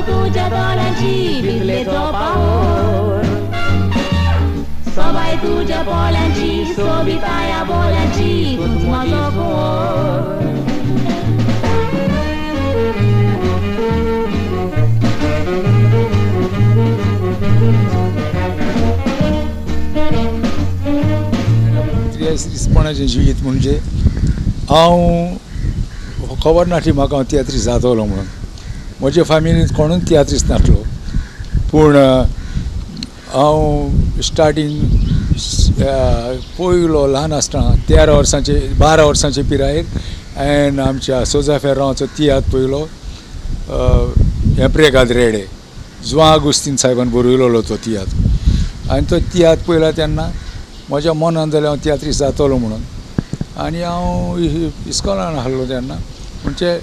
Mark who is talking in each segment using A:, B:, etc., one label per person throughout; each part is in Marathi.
A: तुझ्या डोळ्यांची विकले तो पाहोर सबाय तुझ्या पोळ्यांची सोबिता या बोल्यांची तूच माझो गोर
B: रिस्पॉन्साचें जिवीत म्हणजे हांव खबर नासली म्हाका हांव तियात्री जातलो म्हणून म्हजे फॅमिलींत कोणूच तियात्रीस्ट नासलो पूण हांव स्टार्टींग पयलो ल्हान आसतना 12 वर्सांचे पिरायेर हांवें आमच्या सोजा फेर्रांवाचो तियात्र पयलो हेप्रे गाद्रेडे जुआं आगुस्तीन साहेबान बरयलोलो तो तियात्र आनी तो तियात्र पयला तेन्ना म्हज्या मनान जालें हांव तियात्रीस्ट जातलो म्हणून आनी हांव इस्कॉलान आहलो तेन्ना म्हणजे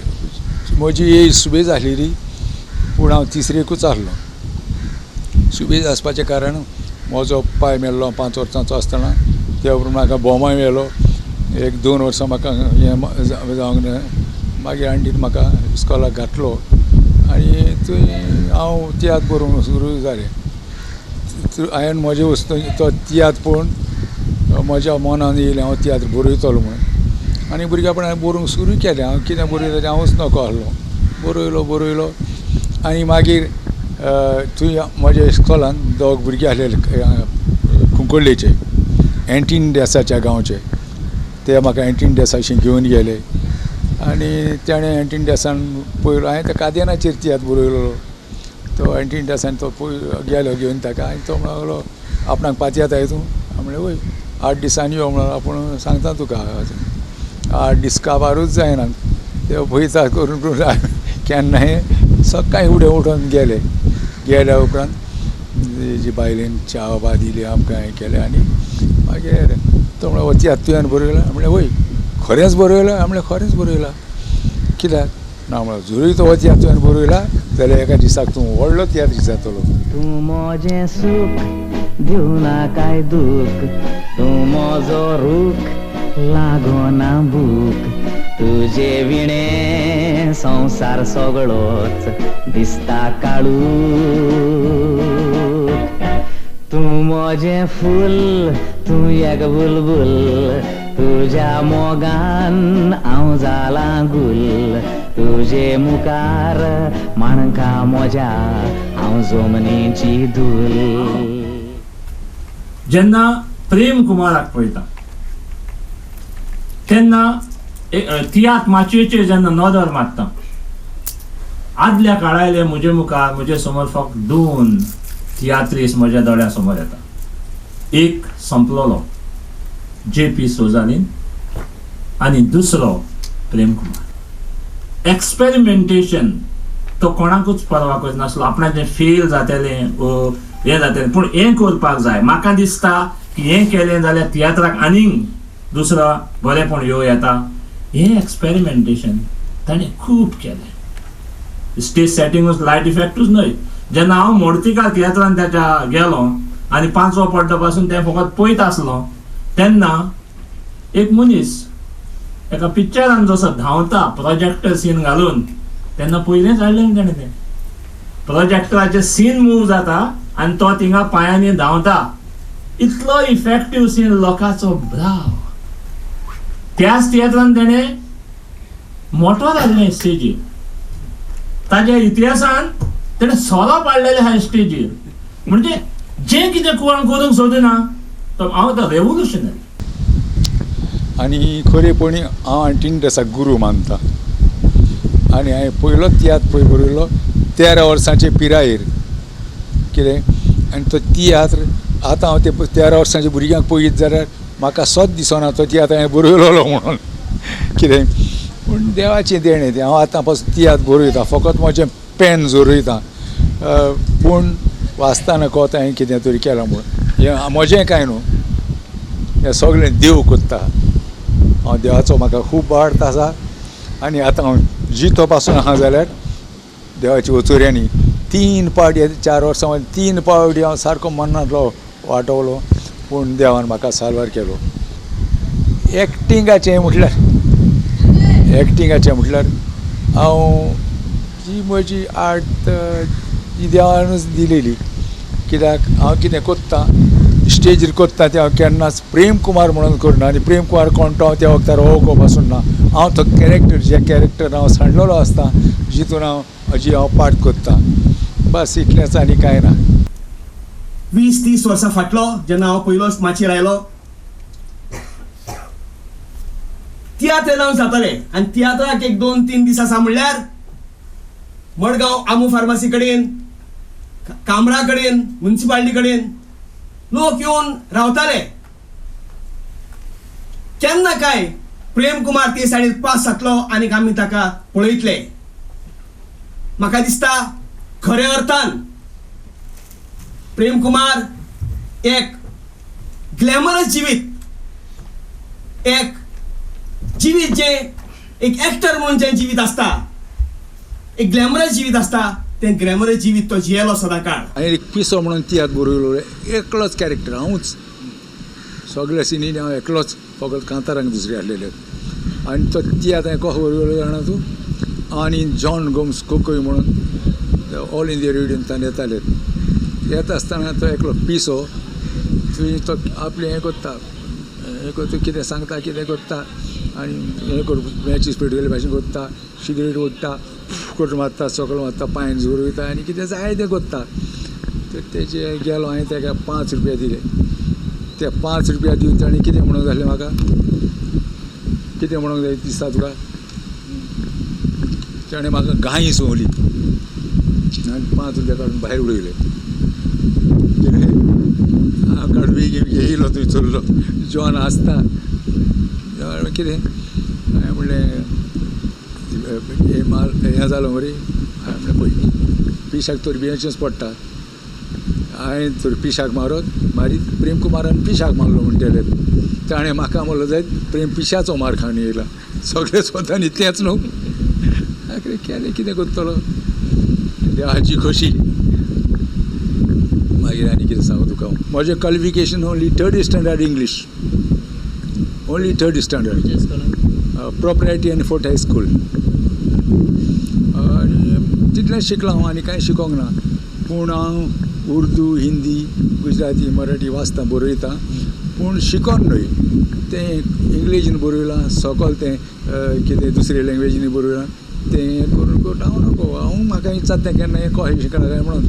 B: म्हजी एज सुबेज आसलेली पूण हांव तिसरेकूच आहलो सुबेज आसपाचें कारण म्हजो पाय मेल्लो 5 वर्सांचो आसतना त्या उपरांत म्हाका बोमाय मेलो 1-2 वर्सां म्हाका हें जावंक ना मागीर हाडीन म्हाका इस्कॉलाक घातलो आनी थंय हांव तियात्र बरोवंक सुरू जालें हांवें म्हजे वस्तू तो तियात्र पळोवन म्हज्या मनान येयलें हांव तियात्र बरयतलो म्हणून आनी भुरगेपणान हांवें बरोवंक सुरू केलें हांव कितें बरयलें तें हांवूच नकळो आहलो बरयलो आनी मागीर थंय म्हज्या इस्कॉलान दोग भुरगे आसलेले कुंकळ्ळेचे एंटीन देसाच्या गांवचे ते म्हाका एंटीन देसाशी घेवन गेले आनी तेणें एंटीन देसान पयलो हांवें त्या कादेनाचेर तियात्र बरयलो तो एंटीन देसान तो गेलो घेवन ताका आनी तो म्हणूंक लागलो आपणाक पातयेता तूं हांवें म्हणलें वय 8 दिसांनी यो म्हणून आपूण सांगता तुका 8 दीस काबारूच जायना ते भयता करून केन्नाय सकाळीं फुडें उठोन गेल्या उपरांत जी बायलेन च्या बा दिली आमकां हें केलें आनी मागीर तो म्हणलो तियात्र तुवें बरयला म्हणलें वय खरेंच बरयला हांवें म्हणलें खरेंच बरयला कित्याक ना म्हणलो जरूय तो तियात्र तुवें बरयला जाल्यार एका दिसाक तूं व्हडलो तियात्रीस्ट जातलो
A: तूं म्हजें सूख दिवना काय दूख तूं म्हजो रूख लागोना भूक तुजे विणे संसार सगळोच दिसता काळूक तूं म्हजें फूल तूं एक बुलबुल तुज्या मोगान हांव जालां गुल तुजे मुखार माणका म्हज्या हांव जमनीची धूल
C: जेन्ना प्रेम कुमाराक पळयता तेन्ना तियात्र माचयेचेर जेन्ना नदर मारता आदल्या काळायले म्हजे मुखार म्हजे समोर फक्त 2 तियात्रीस म्हज्या दोळ्या समोर येता एक संपलोलो JP सोजानीन आनी दुसरो प्रेम कुमार एक्सपेरिमेंटेशन तो कोणाकूच परवा करच नासलो आपणाक जें फेल जातलें हें जातलें पूण हें करपाक जाय म्हाका दिसता की हें केलें जाल्यार तियात्राक आनीक दुसरो बरेपण येता हें एक्सपेरिमेंटेशन ताणें खूब केलें स्टेज सेटिंगूच लायट इफेक्टूच न्हय जेन्ना हांव मोडतिकार तियात्रान ताच्या गेलो आनी 5वो पड्डो पासून तें फकत पळयत आसलो तेन्ना एक मनीस एका पिक्चरान जसो धांवता प्रोजेक्टर सीन घालून तेन्ना पयलेंच हाडलें ताणें तें प्रोजेक्टराचेर सीन मूव जाता आनी तो थिंगा पांयांनी धांवता इतलो इफेक्टीव सीन लोकांचो भ्राव त्याच तियात्रान तेणें मोटो जाल्लें स्टेजीर ताच्या इतिहासान तेणें सोलो पाडलेले आहा स्टेजीर म्हणजे जें कितें कोण करूंक सोदिना तो हांव तो रेवोल्युशनरी
B: आनी खरेपणी हांव एंटीन देसाक गुरू मानता आनी हांवें पयलो तियात्र बरयलो 13 वर्सांचे पिरायेर कितें आनी तो तियात्र आतां हांव ते 13 वर्सांच्या भुरग्यांक पळयत जाल्यार म्हाका सोच दिसना तो तियात्र हांवें बरयलोलो म्हणून कितें पूण देवाचें देणें तें हांव आतां पासून तियात्र बरयता फकत म्हजें पेन जोरयता पूण वाचतना कळटा हांवें कितें तरी केलां म्हणून हें म्हजें कांय न्हू हें सगळें देव कोत्ता हांव देवाचो म्हाका खूब वार्थ आसा आनी आतां हांव जितो पासून आहा जाल्यार देवाच्या वचोऱ्यांनी 3 पावटी 4 वर्सां मध्ये 3 पावटी हांव सारको मनांतलो वांटवलो पूण देवान म्हाका साल्वार केलो. एक्टिंगाचें म्हटल्यार हांव जी म्हजी आर्ट ही देवानूच दिलेली. कित्याक हांव कितें कोत्तां स्टेजीर कोत्ता तें हांव केन्नाच प्रेम कुमार म्हणून करना आनी प्रेम कुमार कोण तो हांव त्या वक्तार वळखूंक पासून ना. हांव तो कॅरेक्टर जे कॅरेक्टर हांव सांडलेलो आसता जितून हांव पार्ट कोत्ता बस इतलेंच आनी कांय ना.
D: 20-30 वर्सां फाटलो जेन्ना हांव पयलो माचयेर आयलो तियात्र अनाउन्स जातालें आनी तियात्राक 1-2-3 दीस आसा म्हणल्यार मडगांव आमू फार्मासी कडेन कामरा कडेन म्युनिसिपालिटी कडेन लोक येवन रावताले. केन्ना काय प्रेम कुमार ते सायडीर पास जातलो आनी आमी ताका पळयतले. म्हाका दिसता खऱ्या अर्थान प्रेम कुमार एक ग्लॅमरस जिवीत जे एक एक्टर म्हणून जें जिवीत आसता एक ग्लॅमरस जिवीत आसता तें ग्लॅमरस जिवीत तो जियेलो सदां काळ.
B: हांवें एक पिसो म्हणून तियात्र बरयलो एकलोच कॅरेक्टर हांवूच सगळ्या सिनीन हांव एकलोच फकत कांतारांक दुसरे हाडलेले आनी तो तियात्र हांवें कसो बरयलो जाणा तूं आनी जॉन गोम्स कोकोय म्हणून ऑल इंडिया रेडिओन ताण येताले. येता आसतना तो एकलो पिसो थंय तो आपलें हें कोत्ता कितें सांगता कितें कोत्ता आनी हें करून मॅचीस पेटयले भाशेन कोत्ता सिगरेट ओडटा फुकट मारता सकयल मारता पांयान जोर वयता आनी कितें जाय तें कोत्ता. तर तेजे गेलो हांवें ताका 5 रुपया दिले. ते 5 रुपया दिवन ताणें कितें म्हणूंक जालें म्हाका कितें म्हणूंक जाय दिसता तुका. ताणें म्हाका गाय सोवली आनी 5 रुपया काडून भायर उडयले. हांव काडून येयलो थंय चल्लो जॉन आसता कितें हांवें म्हणलें हें जालो मरे. हांवें म्हणलें पळय पिशाक तर भियेचेंच पडटा. हांवें तर पिशाक मारीत प्रेम कुमारान पिशाक मारलो म्हणटले. ताणें म्हाका म्हणलो जायत प्रेम पिशाचो मार खावन येयला सगळें स्वतानी तेंच न्हू. आखरे केलें कितें करतलो देवाची खोशी. मागीर आनी कितें सांगू तुका हांव म्हजें qualification only 3rd standard English only 3rd standard प्रोप्रायटी आनी फोर्ट हायस्कूल आनी तितलेंच शिकलां हांव आनी कांय शिकोंक ना. पूण हांव उर्दू हिंदी गुजराती मराठी वाचता बरयता पूण शिकोन न्हय तें इंग्लिशीन बरयलां सकयल तें कितें दुसरे लँग्वेजीनी बरयलां तें करून हांव नको हांव म्हाका इच्छा तें केन्ना हें कशें शिकला काय म्हणून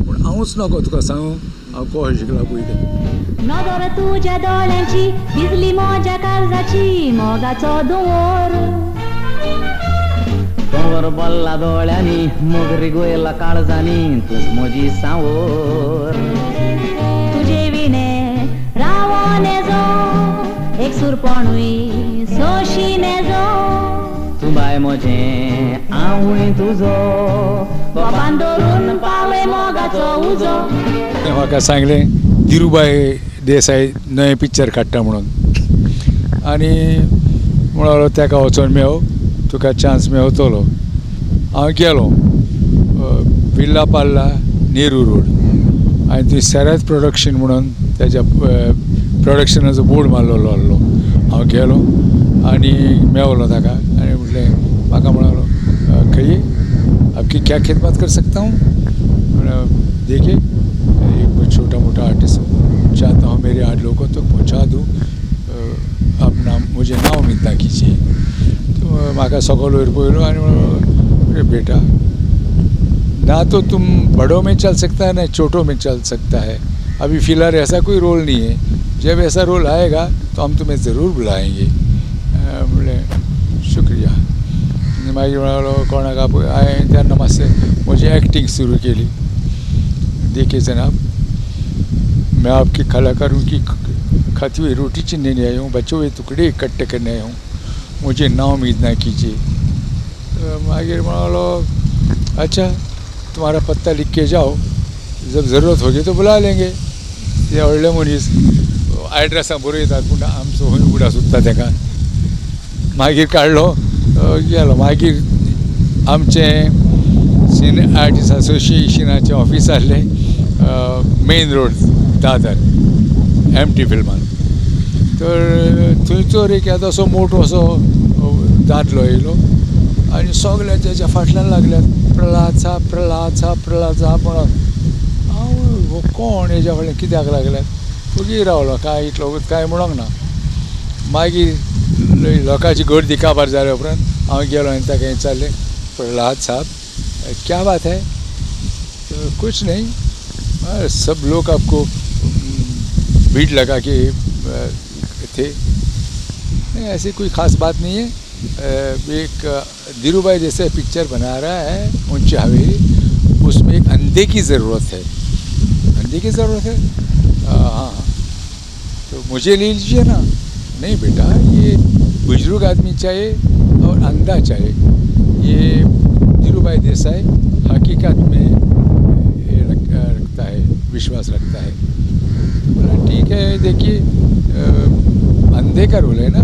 B: पूण हांवूच नको तुका सांगू हांव कशें शिकला पळय तें.
A: नदर तुझ्या दोळ्यांची भिजली म्हज्या काळजाची मोगाचो दोर
E: तोवर बल्ला दोळ्यांनी मोगरी गोयला काळजानी तूच म्हजी सावोर.
A: तुझे विणे रावोने जो एक सुरपणूय सोशीने जो
E: तू बाय म्हजें हांवूय तुजो
A: बाबान धरून पावय मोगाचो उजो.
B: म्हाका सांगलें धिरुबाई देसाई नवें पिक्चर काडटा म्हणून आनी म्हणलो ताका वचोन मेळो तुका चान्स मेळटलो. हांव गेलो विल्ला पाल्ला नेहरू रोड आनी थंय सरायत प्रोडक्शन म्हणून तेज्या प्रोडक्शनाचो बोर्ड मारलेलो आहलो. हांव गेलो आनी मेळलो ताका आनी म्हटलें म्हाका म्हणलो कहिए आपकी क्या खिदमत कर सकता हूँ. देखिए एक छोटा मोटा आर्टिस्ट हूँ चाहता हूँ मेरे आर्ट लोगों तक पहुँचा दूँ अपना मुझे नाव मिलता कीजिए. तो म्हाका सकल वयर पळयलो आनी म्हणलो अरे बेटा ना तो तुम बड़ों में चल सकता है ना छोटों में चल सकता है. अभी फ़िलहाल ऐसा कोई रोल नहीं है. जब ऐसा रोल आएगा तो हम तुम्हें ज़रूर बुलाएंगे. म्हणलें शुक्रिया. मागीर म्हणलो कोणाक हांवें तेन्ना मातशें म्हजी एक्टिंग सुरू केली. देखिए जनाब मैं आपके कलाकारों की खाती हुई रोटी चीनने नहीं आया हूँ बच्चों हुए टुकड़े इकट्ठे करने आया हूँ मुझे नाउमीद ना कीजिए. मागीर म्हणलो अच्छा तुम्हारा पत्ता लिख के जाओ जब ज़रूरत होगी तो बुला लेंगे. ते व्हडले मनीस एड्रेसां बरयतात पूण आमचो खंय उडा सुद्धा ताका. मागीर काडलो गेलो. मागीर आमचें सिने आर्टिस्ट असोसिएशनाचें ऑफिस आसलें मेन रोड दादर एमटी फिल्मान. तर थंयचो एक असो मोठो असो दादलो येयलो आनी सगळे तेच्या फाटल्यान लागल्यात प्रल्हाद साहब म्हणून. हांव कोण हेज्या फाटल्यान कित्याक लागल्यात फुगी रावलो कांय इतलो कांय म्हणोंक ना. मागीर लोकांची गर्दी काबार जाल्या उपरांत हांव गेलो आनी ताका विचारलें प्रल्हाद साहब क्या बात है. तो कुछ नहीं सब लोग आपको भीड़ लगा के थे. नहीं ऐसी कोई ख़ास बात नहीं है. एक धीरूभाई जैसे पिक्चर बना रहा है ऊंची हवेली, उसमें एक अंधे की ज़रूरत है. अंधे की ज़रूरत है. हाँ तो मुझे ले लीजिए ना. नहीं बेटा ये बुजुर्ग आदमी चाहिए और अंधा चाहिए. ये धीरूभाई देसाई हकीकत में रखता है, विश्वास रखता है. बोला ठीक है देखिए अंधे का रोल है ना,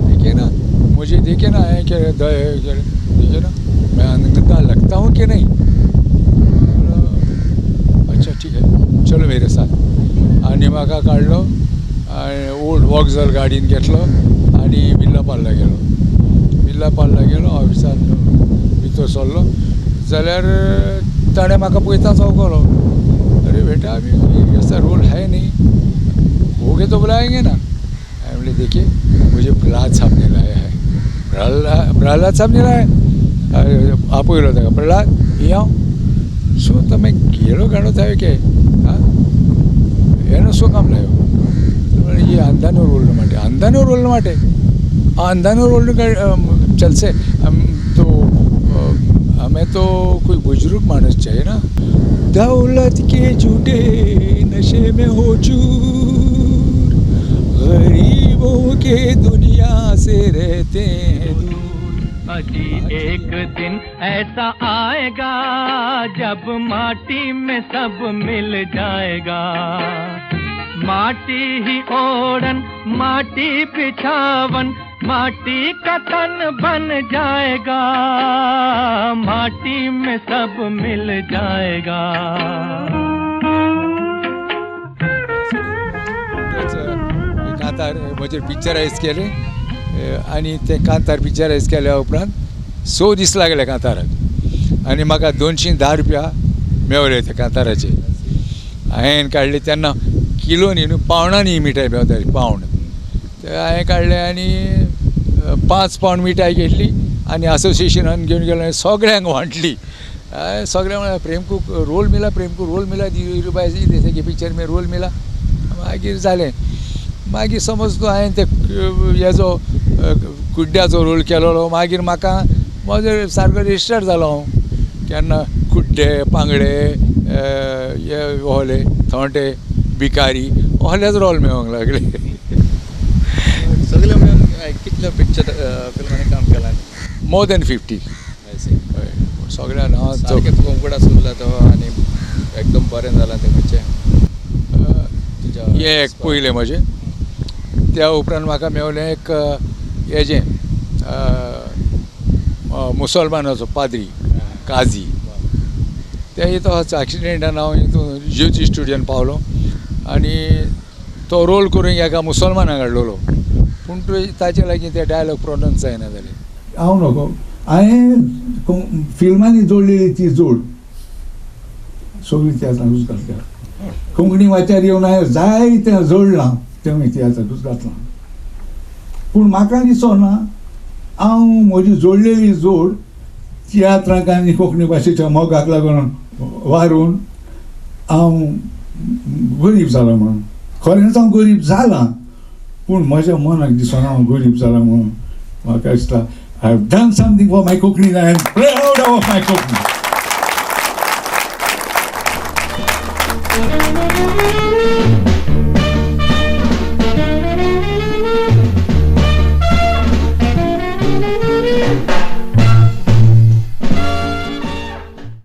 B: देखिए ना मुझे देखिए ना है क्या देखिए ना मैं अंधा लगता हूँ कि नहीं. अच्छा ठीक है चलो मेरे साथ. आनी म्हाका काडलो आनी ओल्ड वॉक्सल गाडीन घेतलो आनी बिर्ला पार्ला गेलो. ऑफिसान भितर सरलो जाल्यार ताणें म्हाका पळयता चौकलो. अरे बेटा अभी ऐसा रोल है नहीं, होगे तो बुलाएंगे ना. मैं बोले देखिए मुझे प्रहलाद साहब ने लाया है. प्रहलाद साहब ने लाया आप बोलो था प्रहलाद ये आओ શું તમે ઘેરો ઘણો થયો કે હા એનો શું કામ લાવ્યો. એ અંધાનો રોલ માટે અંધાનો રોલ चलसे. हम तो हमें तो कोई बुजुर्ग मानस चाहिए ना. दौलत के झूठे नशे में हो चूर, गरीबों के दुनिया से रहते हैं दूर.
E: अजी एक दिन ऐसा आएगा जब माटी में सब मिल जाएगा. माटी ही ओढ़न माटी बिछावन माटी का तन बन जाएगा. माटी में सब मिल जाएगा.
B: कांतार म्हजे पिक्चरायज केले आनी ते कांतार पिक्चरायज केल्या उपरांत 100 दीस लागले कांताराक आनी म्हाका 210 रुपया मेवले ते कांताराचे. हांवें काडले तेन्ना किलोनी न्हू पावणांनी मिठाई मेवताली पावण. ते हांवें काडले आनी 5 पावण मिठाई घेतली आनी असोसिएशनान घेवन गेलो आनी सगळ्यांक वांटली. सगळ्यांक म्हळ्यार प्रेमकू रोल मिला धीरूभाई देसाई के पिक्चर में रोल मिला. मागीर जालें. मागीर समज तूं हांवें ते हेजो कुड्ड्याचो रोल केलोलो मागीर म्हाका म्हजो सारको रेजिस्टर जालो. हांव केन्ना कुड्डे पांगडे हे ओहले थोंटे भिकारी ओहलेच रोल मेळोंक लागले.
F: सगळे मेळून कितले पिक्चर फिल्मांनी काम केलां.
B: More than 50. सगळ्यान हांव
F: सारकें कोंकड आसलो तो आनी एकदम बरें जालां तें पिक्चर.
B: हे एक पयलें म्हजें. त्या उपरांत म्हाका मेवलें एक हेजें मुसलमानाचो पाद्री काजी. ते तो एक्सिडेंटान हांव हितून ज्योती स्टुडियोन पावलो आनी तो रोल करून एका मुसलमानाक हाडलेलो पूण ताचे लागीं ते डायलॉग प्रोनावन्स जायना जाले.
G: हांव नको हांवें फिल्मांनी जोडलेली ती जोड सगळी तियात्रांतूच घातल्या. कोंकणी वाचार येवन हांवें जायते जोडलां तें तियात्रांतूच घातलां. पूण म्हाका दिसना हांव म्हजी जोडलेली जोड तियात्रांक आनी कोंकणी भाशेच्या मोगाक लागून वारून हांव गरीब जालो म्हणून. खरेंच हांव गरीब जालां पूण म्हज्या मनाक दिसना हांव गरीब जालां म्हणून. म्हाका दिसता I have done something for my Konkani and I am proud of my Konkani.